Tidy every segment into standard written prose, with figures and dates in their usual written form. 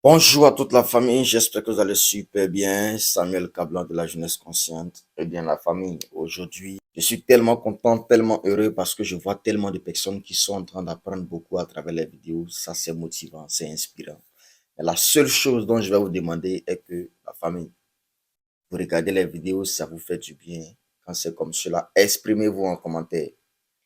Bonjour à toute la famille, j'espère que vous allez super bien. Samuel Cablan de la Jeunesse Consciente. Eh bien, la famille, aujourd'hui, je suis tellement content, tellement heureux parce que je vois tellement de personnes qui sont en train d'apprendre beaucoup à travers les vidéos. Ça, c'est motivant, c'est inspirant. Et la seule chose dont je vais vous demander est que, la famille, vous regardez les vidéos, ça vous fait du bien. Quand c'est comme cela, exprimez-vous en commentaire.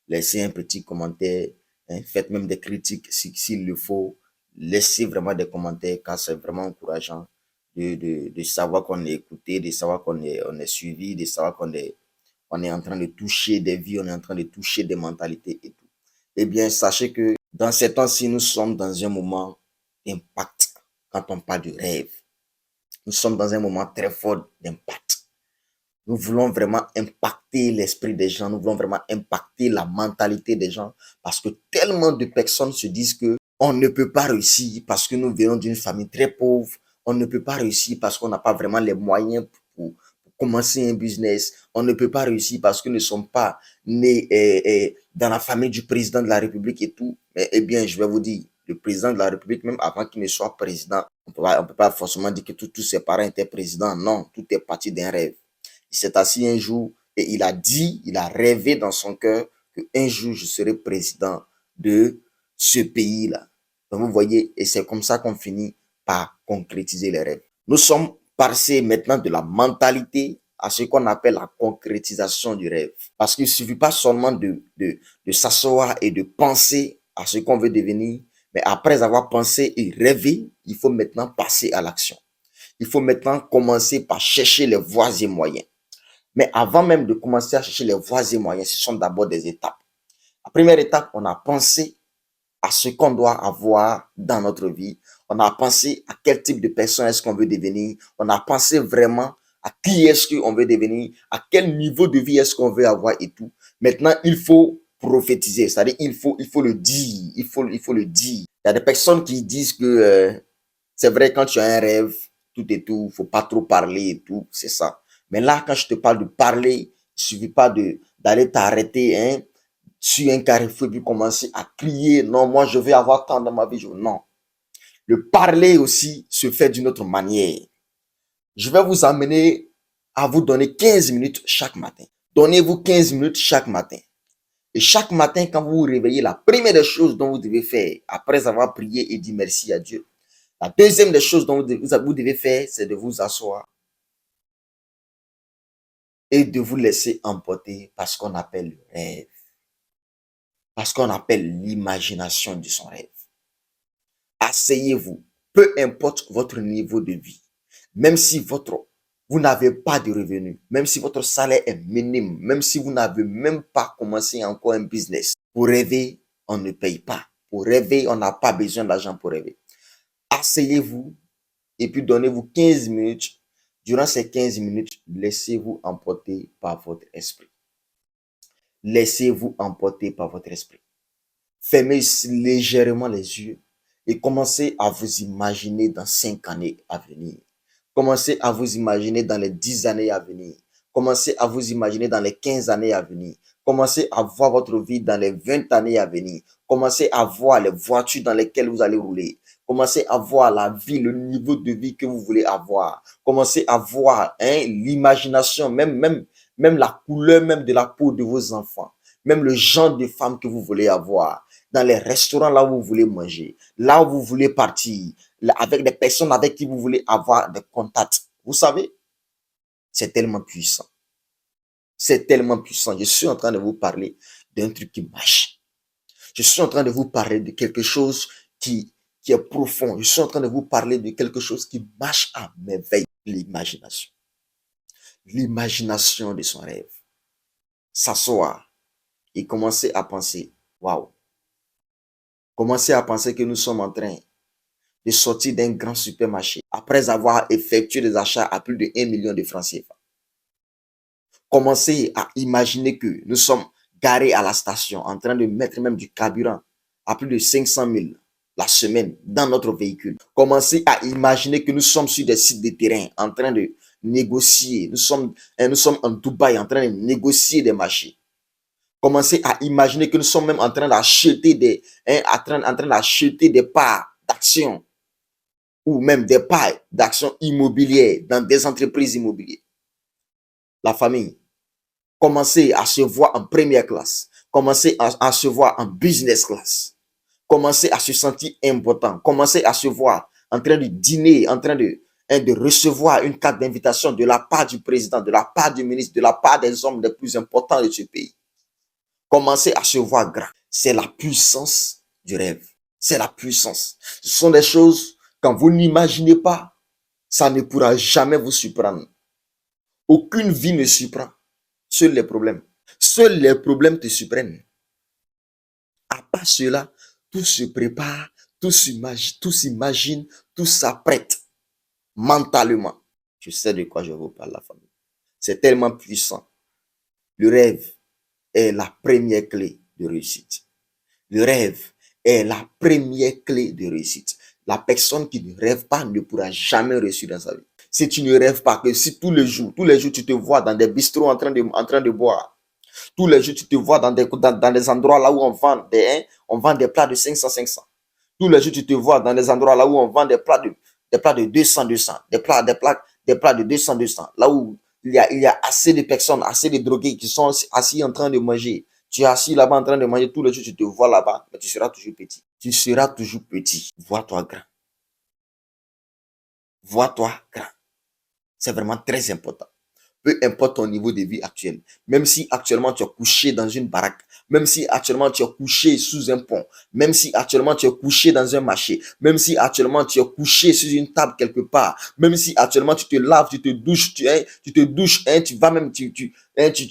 Laissez un petit commentaire, hein, faites même des critiques s'il le faut. Laissez vraiment des commentaires car c'est vraiment encourageant de savoir qu'on est écouté, de savoir on est suivi, de savoir on est en train de toucher des vies, on est en train de toucher des mentalités et tout. Eh bien, sachez que dans ces temps-ci, nous sommes dans un moment d'impact quand on parle de rêve. Nous sommes dans un moment très fort d'impact. Nous voulons vraiment impacter l'esprit des gens, nous voulons vraiment impacter la mentalité des gens parce que tellement de personnes se disent que on ne peut pas réussir parce que nous venons d'une famille très pauvre, on ne peut pas réussir parce qu'on n'a pas vraiment les moyens pour commencer un business, on ne peut pas réussir parce que nous ne sommes pas nés dans la famille du président de la République et tout. Mais, eh bien, je vais vous dire, le président de la République, même avant qu'il ne soit président, on peut pas forcément dire que tous ses parents étaient présidents. Non, tout est parti d'un rêve. Il s'est assis un jour et il a dit, il a rêvé dans son cœur qu'un jour je serai président de ce pays-là. Donc vous voyez, et c'est comme ça qu'on finit par concrétiser les rêves. Nous sommes passés maintenant de la mentalité à ce qu'on appelle la concrétisation du rêve. Parce qu'il ne suffit pas seulement de s'asseoir et de penser à ce qu'on veut devenir, mais après avoir pensé et rêvé, il faut maintenant passer à l'action. Il faut maintenant commencer par chercher les voies et moyens. Mais avant même de commencer à chercher les voies et moyens, ce sont d'abord des étapes. La première étape, on a pensé à ce qu'on doit avoir dans notre vie. On a pensé à quel type de personne est-ce qu'on veut devenir. On a pensé vraiment à qui est-ce qu'on veut devenir, à quel niveau de vie est-ce qu'on veut avoir et tout. Maintenant, il faut prophétiser, c'est-à-dire il faut le dire, il faut le dire. Il y a des personnes qui disent que c'est vrai, quand tu as un rêve, tout et tout, faut pas trop parler et tout, c'est ça. Mais là, quand je te parle de parler, il suffit pas d'aller t'arrêter, hein, sur un carrefour et puis commencer à crier, non, moi je vais avoir tant dans ma vie. Non. Le parler aussi se fait d'une autre manière. Je vais vous amener à vous donner 15 minutes chaque matin. Donnez-vous 15 minutes chaque matin. Et chaque matin, quand vous vous réveillez, la première des choses dont vous devez faire, après avoir prié et dit merci à Dieu, la deuxième des choses dont vous devez faire, c'est de vous asseoir et de vous laisser emporter par ce qu'on appelle le rêve, parce qu'on appelle l'imagination de son rêve. Asseyez-vous, peu importe votre niveau de vie, même si vous n'avez pas de revenus, même si votre salaire est minime, même si vous n'avez même pas commencé encore un business. Pour rêver, on ne paye pas. Pour rêver, on n'a pas besoin d'argent pour rêver. Asseyez-vous et puis donnez-vous 15 minutes. Durant ces 15 minutes, laissez-vous emporter par votre esprit. Laissez-vous emporter par votre esprit. Fermez légèrement les yeux et commencez à vous imaginer dans 5 années à venir. Commencez à vous imaginer dans les 10 années à venir. Commencez à vous imaginer dans les 15 années à venir. Commencez à voir votre vie dans les 20 années à venir. Commencez à voir les voitures dans lesquelles vous allez rouler. Commencez à voir la vie, le niveau de vie que vous voulez avoir. Commencez à voir, hein, l'imagination, même la couleur même de la peau de vos enfants. Même le genre de femme que vous voulez avoir. Dans les restaurants là où vous voulez manger. Là où vous voulez partir. Avec des personnes avec qui vous voulez avoir des contacts. Vous savez, c'est tellement puissant. C'est tellement puissant. Je suis en train de vous parler d'un truc qui marche. Je suis en train de vous parler de quelque chose qui est profond. Je suis en train de vous parler de quelque chose qui marche à merveille. L'imagination. L'imagination de son rêve. S'asseoir et commencer à penser, waouh. Commencer à penser que nous sommes en train de sortir d'un grand supermarché après avoir effectué des achats à plus de 1 million de francs CFA. Commencez à imaginer que nous sommes garés à la station en train de mettre même du carburant à plus de 500 000 la semaine dans notre véhicule. Commencez à imaginer que nous sommes sur des sites de terrain en train de négocier. Nous sommes en Dubaï en train de négocier des marchés. Commencez à imaginer que nous sommes même en train d'acheter des parts d'actions ou même des parts d'actions immobilières dans des entreprises immobilières. La famille, commencez à se voir en première classe. Commencez à se voir en business class. Commencez à se sentir important. Commencez à se voir en train de dîner, en train de recevoir une carte d'invitation de la part du président, de la part du ministre, de la part des hommes les plus importants de ce pays. Commencez à se voir grand. C'est la puissance du rêve. C'est la puissance. Ce sont des choses, quand vous n'imaginez pas, ça ne pourra jamais vous surprendre. Aucune vie ne surprend. Seuls les problèmes. Seuls les problèmes te surprennent. À part cela, tout se prépare, tout s'imagine, tout s'apprête mentalement. Je sais de quoi je vous parle, la famille. C'est tellement puissant. Le rêve est la première clé de réussite. Le rêve est la première clé de réussite. La personne qui ne rêve pas ne pourra jamais réussir dans sa vie. Si tu ne rêves pas, que si tous les jours, tu te vois dans des bistrots en train de boire, tous les jours, tu te vois dans des endroits là où on vend des plats de 500. Tous les jours, tu te vois dans des endroits là où on vend des plats de 200. Des plats de 200. Là où il y a assez de personnes, assez de drogués qui sont assis en train de manger. Tu es assis là-bas en train de manger. Tous les jours, tu te vois là-bas, mais tu seras toujours petit. Tu seras toujours petit. Vois-toi grand. Vois-toi grand. C'est vraiment très important. Peu importe ton niveau de vie actuel, même si actuellement tu es couché dans une baraque, même si actuellement tu es couché sous un pont, même si actuellement tu es couché dans un marché, même si actuellement tu es couché sur une table quelque part, même si actuellement tu te laves, tu te douches, tu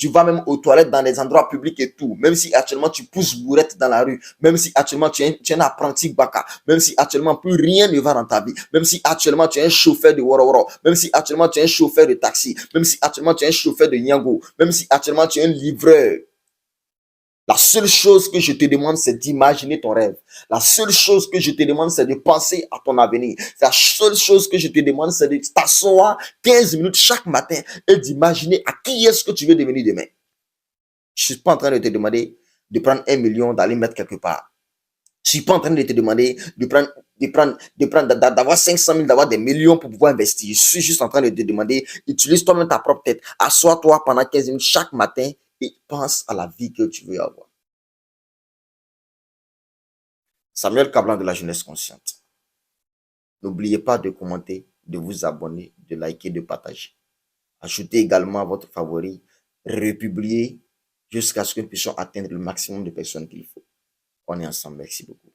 vas même aux toilettes dans les endroits publics et tout, même si actuellement tu pousses bourrette dans la rue, même si actuellement tu es un apprenti baka, même si actuellement plus rien ne va dans ta vie, même si actuellement tu es un chauffeur de Woro, même si actuellement tu es un chauffeur de taxi, même si actuellement tu es un chauffeur de Nyango, même si actuellement tu es un livreur. La seule chose que je te demande, c'est d'imaginer ton rêve. La seule chose que je te demande, c'est de penser à ton avenir. La seule chose que je te demande, c'est de t'asseoir 15 minutes chaque matin et d'imaginer à qui est-ce que tu veux devenir demain. Je ne suis pas en train de te demander de prendre 1 million, d'aller mettre quelque part. Je ne suis pas en train de te demander d'avoir 500 000, d'avoir des millions pour pouvoir investir. Je suis juste en train de te demander, utilise toi-même ta propre tête. Assois-toi pendant 15 minutes chaque matin et pense à la vie que tu veux avoir. Samuel Cablan de la Jeunesse Consciente. N'oubliez pas de commenter, de vous abonner, de liker, de partager. Ajoutez également votre favori, republiez jusqu'à ce que nous puissions atteindre le maximum de personnes qu'il faut. On est ensemble. Merci beaucoup.